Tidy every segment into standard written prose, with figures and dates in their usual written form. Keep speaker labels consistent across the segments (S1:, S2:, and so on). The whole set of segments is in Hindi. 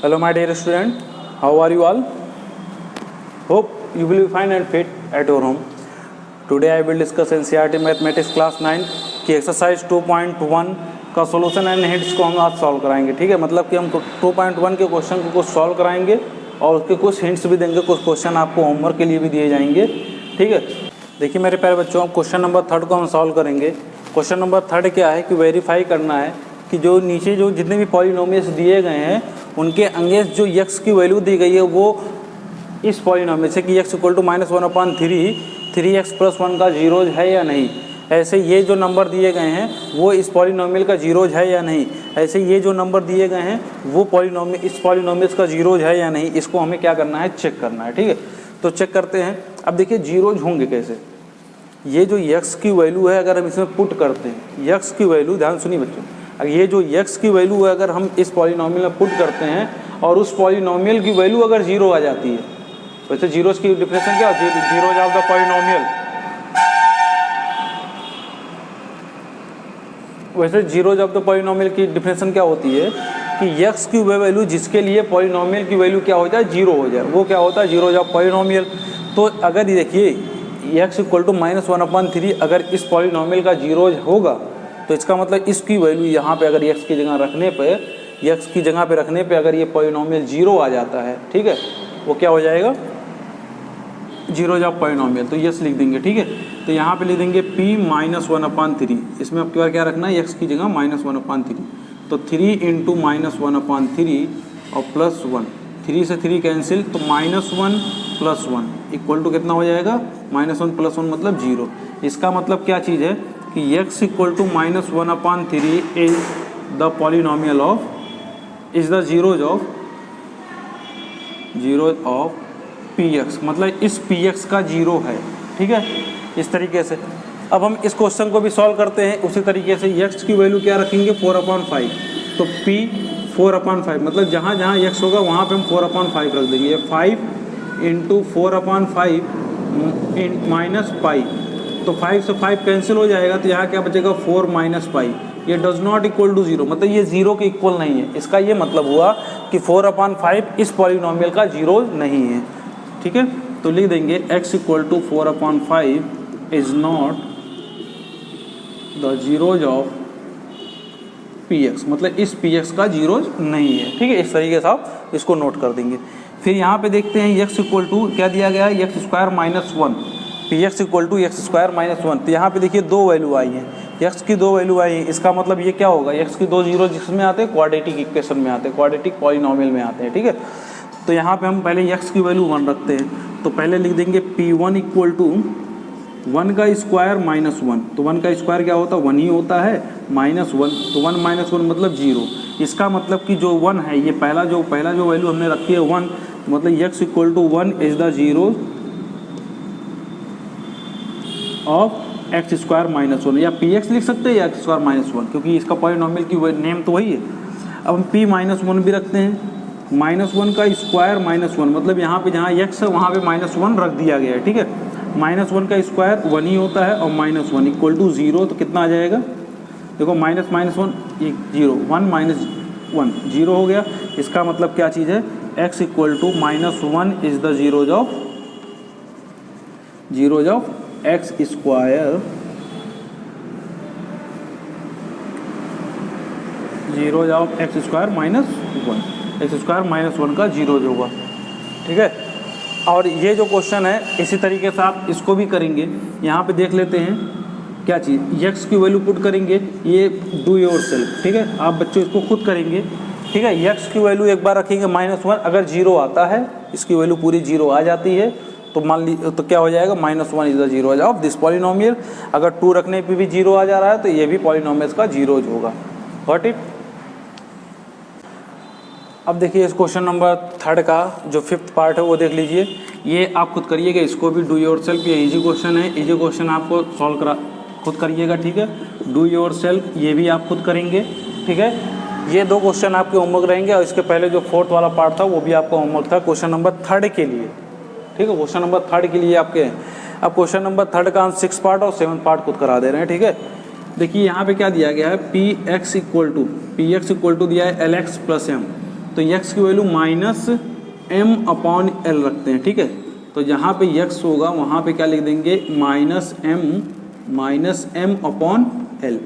S1: Hello my dear student, how are you all? Hope you will be fine and fit at your home. Today I will discuss NCERT mathematics class 9 की एक्सरसाइज 2.1 का सॉल्यूशन एंड हिंट्स को हम आज सॉल्व कराएंगे। ठीक है, मतलब कि हम 2.1 के क्वेश्चन को कुछ सॉल्व कराएंगे और उसके कुछ हिंट्स भी देंगे, कुछ क्वेश्चन आपको होमवर्क के लिए भी दिए जाएंगे। ठीक है, देखिए मेरे प्यारे बच्चों, क्वेश्चन नंबर 3 को हम सॉल्व करेंगे। क्वेश्चन नंबर 3 क्या है कि वेरीफाई करना है कि जो नीचे जो जितने भी पॉलिनोमियल्स दिए गए हैं उनके अंगेंस्ट जो x की वैल्यू दी गई है वो इस पॉलिनोमियल से कि x इक्वल टू -1/3 3x + 1 का जीरोज है या नहीं। ऐसे ये जो नंबर दिए गए हैं वो इस पॉलिनोमियल का जीरोज है या नहीं। ऐसे ये जो नंबर दिए गए हैं वो इस पॉलिनोमियल्स का जीरोज है या नहीं, इसको हमें क्या करना है, चेक करना है। ठीक है, तो चेक करते हैं। अब देखिए जीरोज होंगे कैसे। ये जो x की वैल्यू है अगर हम इसमें पुट करते हैं, x की वैल्यू, ध्यान सुनिए बच्चों, ये जो x की वैल्यू है अगर हम इस पॉलिनोमियल में पुट करते हैं और उस पॉलिनोमियल की वैल्यू अगर 0 आ जाती है, वैसे जीरोज की डिफिनेशन क्या होती है, जीरोज ऑफ द पॉलिनोमियल। वैसे जीरोज ऑफ द पॉलिनोमियल की डिफिनेशन क्या होती है कि x की वैल्यू जिसके लिए पॉलिनोमियल की वैल्यू क्या हो जाए, 0 हो जाए, वो क्या होता है, जीरोज ऑफ पॉलिनोमियल। तो अगर ये देखिए x इक्वल टू -1/3 अगर इस पॉलिनोमियल का जीरोज होगा तो इसका मतलब इसकी वैल्यू यहाँ पे अगर x की जगह रखने पे अगर ये पॉलिनोमियल 0 आ जाता है, ठीक है, वो क्या हो जाएगा, जीरोज ऑफ पॉलिनोमियल। तो यस लिख देंगे। ठीक है, तो यहाँ पे लिख देंगे p -1/3। इसमें आपके पास क्या रखना है, x की जगह -1/3। तो 3 × -1/3 और +1, 3 से 3 कैंसिल, तो -1 + 1 इक्वल टू कितना हो जाएगा, -1 + 1 मतलब 0। इसका मतलब क्या चीज़ है कि x equal to -1/3 is the polynomial of, is the zeros of px, मतलब इस px का 0 है। ठीक है, इस तरीके से। अब हम इस क्वेश्चन को भी सॉल्व करते हैं उसी तरीके से। x की वैल्यू क्या रखेंगे, 4/5। तो p 4/5 मतलब जहाँ जहाँ x होगा वहाँ पे हम 4/5 रख देंगे। 5 × 4/5 - पाई, तो 5 से 5 कैंसिल हो जाएगा, तो यहाँ क्या बचेगा, 4 - पाई। ये डज नॉट इक्वल टू 0, मतलब ये 0 के इक्वल नहीं है। इसका ये मतलब हुआ कि 4/5 इस पॉलिनोमियल का जीरो नहीं है। ठीक है, तो लिख देंगे x equal to 4/5 is not the zeros of px, मतलब इस px का जीरोज नहीं है। ठीक है, इस तरीके से आप इसको नोट कर देंगे। फिर यहाँ पे देखते हैं x इक्वल टू क्या दिया गया है, x² - 1, px equal to x² - 1। तो यहाँ पे देखिए दो वैल्यू आई हैं, x की दो वैल्यू आई है। इसका मतलब ये क्या होगा, x की दो जीरो जिसमें आते हैं क्वाड्रेटिक इक्वेशन में आते हैं, क्वाड्रेटिक पॉलिनोमियल में आते हैं। ठीक है, तो यहाँ पे हम पहले x की वैल्यू 1 रखते हैं। तो पहले लिख देंगे p1 इक्वल टू 1 का स्क्वायर -1। तो 1 का स्क्वायर क्या होता है, 1 ही होता है, -1। तो 1 - 1 मतलब 0। इसका मतलब कि जो 1 है, ये पहला जो वैल्यू हमने रखी है 1, मतलब x equal to 1 is the zero of x² - 1, या px लिख सकते हैं या x² - 1, क्योंकि इसका पॉलिनोमियल की नेम तो वही है। अब हम p -1 भी रखते हैं। -1 का स्क्वायर -1 मतलब यहाँ पे जहाँ x है वहाँ पे -1 रख दिया गया है। ठीक है, -1 का स्क्वायर 1 ही होता है और -1 इक्वल टू 0, तो कितना आ जाएगा, देखो -1 ये 0, 1 - 1 0 हो गया। इसका मतलब क्या चीज़ है, x equal to -1 is the zeros of x square, zeros of x² - 1, x² - 1 का जीरोज होगा। ठीक है, और ये जो क्वेश्चन है इसी तरीके से आप इसको भी करेंगे। यहाँ पे देख लेते हैं क्या चीज़, x की वैल्यू पुट करेंगे, ये डू योर सेल्फ। ठीक है, आप बच्चों इसको खुद करेंगे। ठीक है, x की वैल्यू एक बार रखेंगे -1, अगर 0 आता है, इसकी वैल्यू पूरी 0 आ जाती है, तो मान लीजिए तो क्या हो जाएगा, -1 is the zeros of this polynomial. अगर 2 रखने पे भी 0 आ जा रहा है तो ये भी पॉलिनोमियल्स का जीरोज होगा। Got it. अब देखिए इस क्वेश्चन नंबर 3 का जो 5th पार्ट है वो देख लीजिए। ये आप खुद करिएगा, इसको भी डू योर सेल्फ। ये इजी क्वेश्चन है, इजी क्वेश्चन आपको सॉल्व खुद करिएगा। ठीक है, डू योर सेल्फ ये भी आप खुद करेंगे। ठीक है, ये 2 क्वेश्चन आपके होमवर्क रहेंगे और इसके पहले जो 4th वाला पार्ट था वो भी आपका होमवर्क था क्वेश्चन नंबर 3 के लिए। ठीक है, क्वेश्चन नंबर 3 के लिए आपके। अब क्वेश्चन नंबर 3 का हम 6th पार्ट और 7th पार्ट खुद करा दे रहे हैं। ठीक है, देखिए यहाँ पे क्या दिया गया है, px इक्वल टू दिया है lx + m। तो x की value minus m upon l रखते हैं, ठीक है। तो जहाँ पे x होगा वहाँ पे क्या लिख देंगे, माइनस m अपॉन l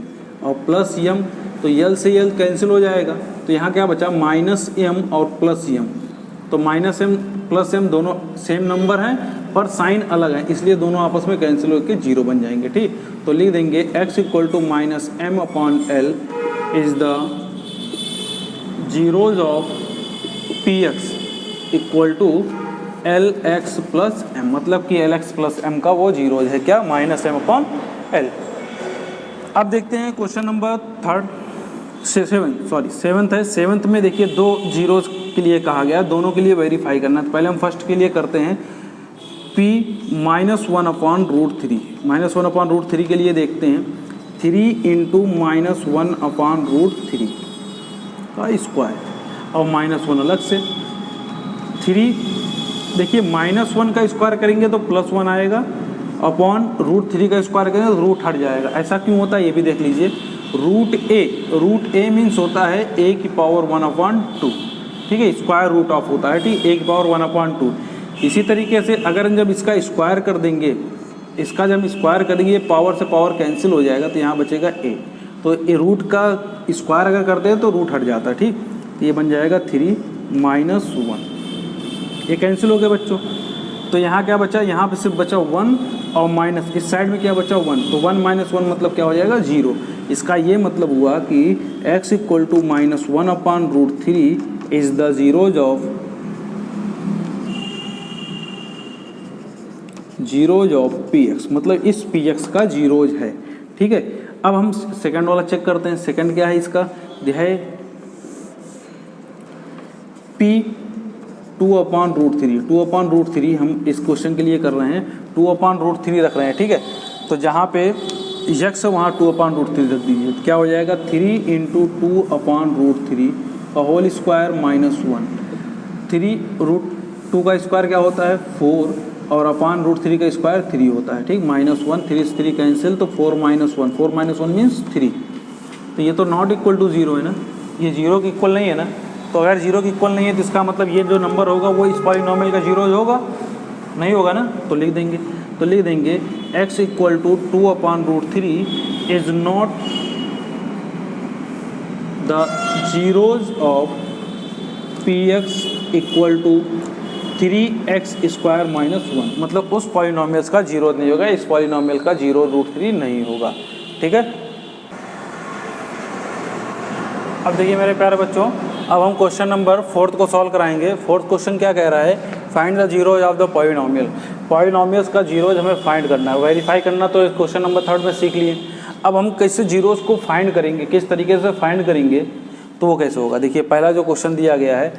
S1: और प्लस m, तो l से l कैंसिल हो जाएगा, तो यहाँ क्या बचा माइनस m और प्लस m। तो माइनस m प्लस m दोनों सेम नंबर हैं पर साइन अलग है, इसलिए दोनों आपस में कैंसिल होकर जीरो बन जाएंगे, ठीक। तो लिख देंगे x equal to minus m upon l is the zeros of px equal to lx plus m, मतलब कि lx प्लस m का वो जीरोज है क्या, माइनस m अपॉन l। अब देखते हैं क्वेश्चन नंबर सेवन्थ है। सेवन्थ में देखिए दो जीरोज के लिए कहा गया, दोनों के लिए वेरीफाई करना है। तो पहले हम फर्स्ट के लिए करते हैं p minus one upon root three, minus one upon root three के लिए देखते हैं 3 into minus one upon root three का स्क्वायर और माइनस वन अलग से 3, देखिए माइनस वन का स्क्वायर करेंगे तो प्लस वन आएगा, अपॉन रूट थ्री का स्क्वायर करेंगे तो रूट हट जाएगा। ऐसा क्यों होता है ये भी देख लीजिए। रूट ए मीन्स होता है a की पावर 1/2, ठीक है, स्क्वायर रूट ऑफ होता है, ठीक, a की पावर 1/2। इसी तरीके से अगर हम जब इसका स्क्वायर कर देंगे, इसका जब स्क्वायर करेंगे पावर से पावर कैंसिल हो जाएगा, तो यहाँ बचेगा a। तो ए रूट का स्क्वायर अगर करते हैं तो रूट हट जाता है, ठीक। तो ये बन जाएगा 3 माइनस 1, ये कैंसिल हो गया बच्चों। तो यहाँ क्या बचा, यहाँ पे सिर्फ बचा 1 और माइनस, इस साइड में क्या बचा 1, तो 1 माइनस 1 मतलब क्या हो जाएगा 0। इसका ये मतलब हुआ कि x equal to minus 1 upon root three is the zeros of px, मतलब इस px का जीरोज है, ठीक है। अब हम सेकंड वाला चेक करते हैं। सेकंड क्या है इसका, यह है p 2 upon root three. 2 upon root three हम इस क्वेश्चन के लिए कर रहे हैं, 2 अपॉन रूट थ्री रख रहे हैं, ठीक है। तो जहाँ पे x है वहाँ 2 अपॉन रूट थ्री रख दीजिए, तो क्या हो जाएगा 3 इंटू 2 अपॉन रूट थ्री का होल स्क्वायर माइनस 1। 3 रूट 2 का स्क्वायर क्या होता है 4 और अपॉन रूट थ्री का स्क्वायर 3 होता है, ठीक। माइनस 1, 3 से 3 कैंसिल, तो 4 माइनस 1, 4 माइनस 1 मीन्स 3। तो ये तो नॉट इक्वल टू 0 है ना, ये 0 की इक्वल नहीं है ना। तो अगर 0 की इक्वल नहीं है तो इसका मतलब ये जो नंबर होगा वो इस पॉलिनॉमियल का जीरो होगा, नहीं होगा ना। तो लिख देंगे x equal to 2 upon root three is not the zeros of px equal to 3x square minus 1, मतलब उस पॉलिनॉमियल्स का जीरो नहीं होगा, इस पॉलिनॉमियल का जीरो रूट थ्री नहीं होगा, ठीक है। अब देखिए मेरे प्यारे बच्चों, अब हम क्वेश्चन नंबर 4 को सॉल्व कराएंगे। 4th क्वेश्चन क्या कह रहा है, find the zeros of the polynomial. Polynomials का जीरोज हमें फाइंड करना है, वेरीफाई करना, तो इस क्वेश्चन नंबर 3 में सीख लिए। अब हम कैसे जीरोज को फाइंड करेंगे, किस तरीके से फाइंड करेंगे, तो वो कैसे होगा। देखिए पहला जो क्वेश्चन दिया गया है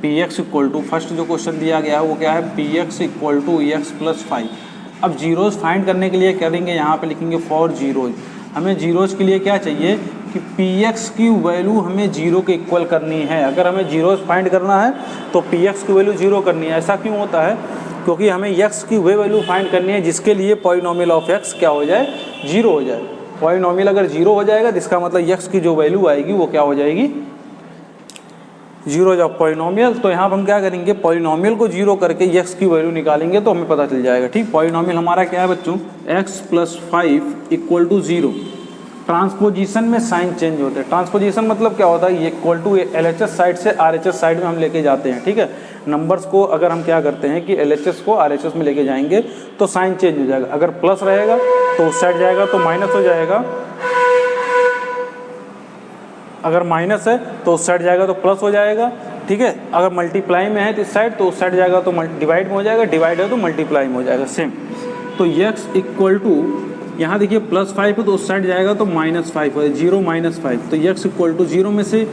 S1: px इक्वल टू, फर्स्ट जो क्वेश्चन दिया गया है वो क्या है px equal to x plus 5। अब जीरोज फाइंड करने के लिए करेंगे, यहाँ पे लिखेंगे फॉर जीरोज। हमें जीरोज के लिए क्या चाहिए कि px की वैल्यू हमें 0 के इक्वल करनी है। अगर हमें जीरोज फाइंड करना है तो px की वैल्यू 0 करनी है। ऐसा क्यों होता है, क्योंकि हमें x की वह वैल्यू फाइंड करनी है जिसके लिए पॉलिनॉमियल ऑफ x क्या हो जाए, 0 हो जाए। पॉलिनॉमियल अगर 0 हो जाएगा तो इसका मतलब x की जो वैल्यू आएगी वो क्या हो जाएगी, जीरोज ऑफ पॉलिनॉमियल। तो यहाँ पर हम क्या करेंगे, पॉलिनॉमियल को 0 करके x की वैल्यू निकालेंगे तो हमें पता चल जाएगा, ठीक। पॉलिनॉमियल हमारा क्या है बच्चों, x plus 5 equal to 0। Transposition में साइन चेंज होते हैं। ट्रांसपोजिशन मतलब क्या होता है, ये इक्वल टू LHS साइड से RHS साइड में हम लेके जाते हैं, ठीक है। नंबर्स को अगर हम क्या करते हैं कि LHS को RHS में लेके जाएंगे तो साइन चेंज हो जाएगा। अगर प्लस रहेगा तो उस साइड जाएगा तो माइनस हो जाएगा, अगर माइनस है तो उस साइड जाएगा तो प्लस हो जाएगा, ठीक है। अगर मल्टीप्लाई में है तो इस साइड, तो उस साइड जाएगा तो डिवाइड में हो जाएगा, डिवाइड है तो मल्टीप्लाई में हो जाएगा, सेम। तो x इक्वल टू, यहाँ देखिए प्लस 5 है तो उस साइड जाएगा तो माइनस 5 हो, 0 माइनस 5। तो x इक्वल टू 0 में से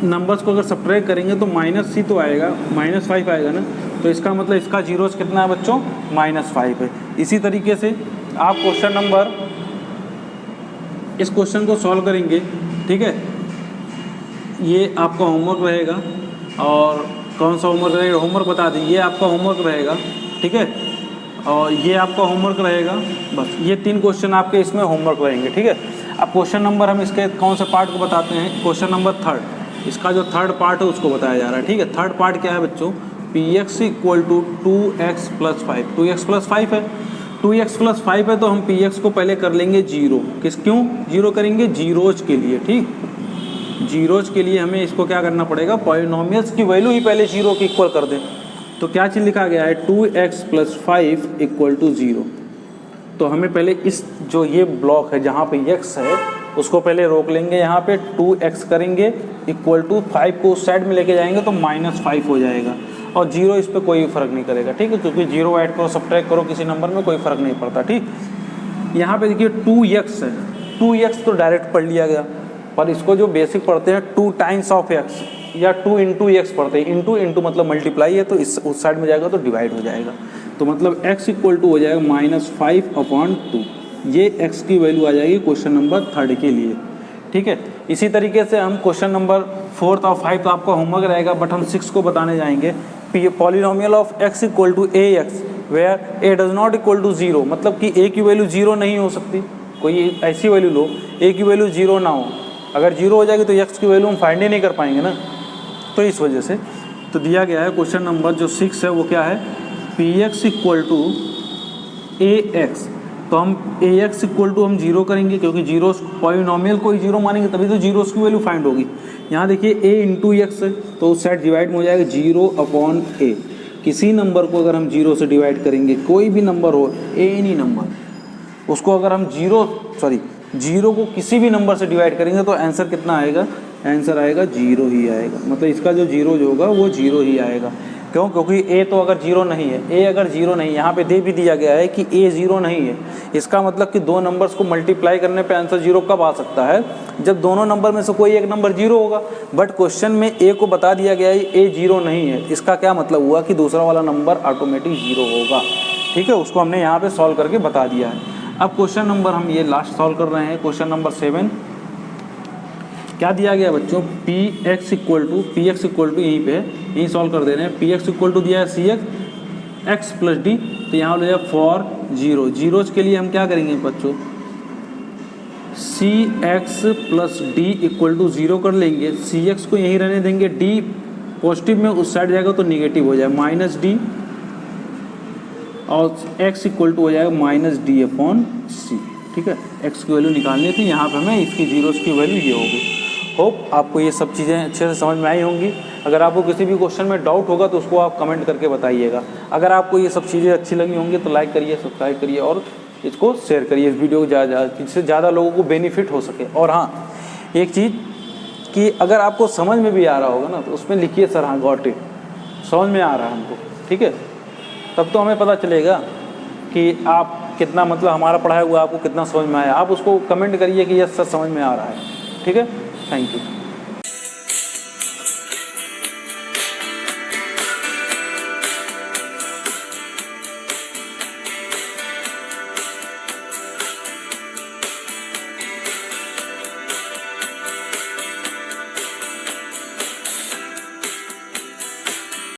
S1: नंबर्स को अगर सब्ट्रैक्ट करेंगे तो माइनस ही तो आएगा, माइनस 5 आएगा ना। तो इसका मतलब इसका जीरोज कितना है बच्चों, -5 है। इसी तरीके से आप क्वेश्चन नंबर, इस क्वेश्चन को सॉल्व करेंगे, ठीक है। ये आपका होमवर्क रहेगा, और कौन सा होमवर्क रहेगा, होमवर्क बता दीजिए, ये आपका होमवर्क रहेगा, ठीक है, और ये आपका होमवर्क रहेगा। बस ये 3 क्वेश्चन आपके इसमें होमवर्क रहेंगे, ठीक है। अब क्वेश्चन नंबर हम इसके कौन से पार्ट को बताते हैं, क्वेश्चन नंबर 3 इसका जो थर्ड पार्ट है उसको बताया जा रहा है, ठीक है। थर्ड पार्ट क्या है बच्चों, P X equal to 2x plus 5, 2x plus 5 है, 2x प्लस 5 है तो हम पी एक्स को पहले कर लेंगे जीरो। क्यों जीरो करेंगे, जीरोज के लिए, ठीक, जीरोज के लिए हमें इसको क्या करना पड़ेगा, पॉलिनोमियल्स की वैल्यू ही पहले जीरो की इक्वल कर दें। तो क्या चीज़ लिखा गया है, 2x प्लस 5 इक्वल टू 0। तो हमें पहले इस जो ये ब्लॉक है जहाँ पे x है उसको पहले रोक लेंगे, यहाँ पे 2x करेंगे इक्वल टू 5 को उस साइड में लेके जाएंगे तो -5 हो जाएगा, और 0 इस पर कोई फ़र्क नहीं करेगा, ठीक है, क्योंकि 0 ऐड करो सब्ट्रैक्ट करो किसी नंबर में कोई फ़र्क नहीं पड़ता, ठीक। यहाँ पे देखिए 2x है, 2x तो डायरेक्ट पढ़ लिया गया, पर इसको जो बेसिक पढ़ते हैं 2 टाइम्स ऑफ x या 2 इंटू एक्स पढ़ते हैं, इंटू मतलब मल्टीप्लाई है तो इस उस साइड में जाएगा तो डिवाइड हो जाएगा, तो मतलब x इक्वल टू हो जाएगा -5/2। ये x की वैल्यू आ जाएगी क्वेश्चन नंबर 3 के लिए, ठीक है। इसी तरीके से हम क्वेश्चन नंबर 4 और 5 तो आपका होमवर्क रहेगा, बट हम 6 को बताने जाएंगे। Polynomial of x equal to ax where a does not equal to 0, मतलब कि a की वैल्यू 0 नहीं हो सकती, कोई ऐसी वैल्यू लो a की वैल्यू 0 ना हो, अगर 0 हो जाएगी तो x की वैल्यू हम फाइंड ही नहीं कर पाएंगे ना, तो इस वजह से तो दिया गया है क्वेश्चन नंबर जो 6 है वो क्या है, P X equal to A X. तो हम ए एक्स इक्वल टू हम 0 करेंगे, क्योंकि जीरो पॉलिनोमियल को ही 0 मानेंगे तभी तो जीरोस की वैल्यू फाइंड होगी। यहाँ देखिए a इंटू एक्स है तो उस साइड डिवाइड में हो जाएगा 0/a। किसी नंबर को अगर हम 0 से डिवाइड करेंगे, कोई भी नंबर हो, एनी नंबर, उसको अगर हम 0 को किसी भी नंबर से डिवाइड करेंगे तो आंसर कितना आएगा, आंसर आएगा 0 ही आएगा, मतलब इसका जो 0 जो होगा वो 0 ही आएगा। क्यों, क्योंकि a तो अगर 0 नहीं है, a अगर 0 नहीं, यहाँ पे दे भी दिया गया है कि a 0 नहीं है, इसका मतलब कि दो नंबर्स को मल्टीप्लाई करने पे आंसर 0 कब आ सकता है, जब दोनों नंबर में से कोई एक नंबर 0 होगा। बट क्वेश्चन में a को बता दिया गया है a 0 नहीं है, इसका क्या मतलब हुआ कि दूसरा वाला नंबर ऑटोमेटिक 0 होगा, ठीक है, उसको हमने यहाँ पे सॉल्व करके बता दिया है। अब क्वेश्चन नंबर हम ये लास्ट सॉल्व कर रहे हैं, क्वेश्चन नंबर 7। क्या दिया गया बच्चों, पी एक्स इक्वल टू यहीं पे यहीं सॉल्व कर दे रहे हैं। पी एक्स इक्वल टू दिया है सी एक्स प्लस डी, तो यहाँ हो जाएगा फॉर 0, जीरोज के लिए हम क्या करेंगे बच्चों, C X plus D equal to 0 कर लेंगे, सी एक्स को यहीं रहने देंगे, डी पॉजिटिव में उस साइड जाएगा तो निगेटिव हो जाएगा -d, और x इक्वल टू हो जाएगा -d/c, ठीक है। x की वैल्यू निकालनी थी, यहाँ पे हमें इसकी जीरोस की वैल्यू ये होगी। होप आपको ये सब चीज़ें अच्छे से समझ में आई होंगी। अगर आपको किसी भी क्वेश्चन में डाउट होगा तो उसको आप कमेंट करके बताइएगा। अगर आपको ये सब चीज़ें अच्छी लगी होंगी तो लाइक करिए, सब्सक्राइब करिए और इसको शेयर करिए, इस वीडियो को जिससे ज़्यादा लोगों को बेनिफिट हो सके। और हाँ, एक चीज़ कि अगर आपको समझ में भी आ रहा होगा ना तो उसमें लिखिए सर हाँ गॉट इट, समझ में आ रहा है हमको, ठीक है, तब तो हमें पता चलेगा कि आप कितना, मतलब हमारा पढ़ाया हुआ आपको कितना समझ में आया। आप उसको कमेंट करिए कि यस सर समझ में आ रहा है, ठीक है। Thank you.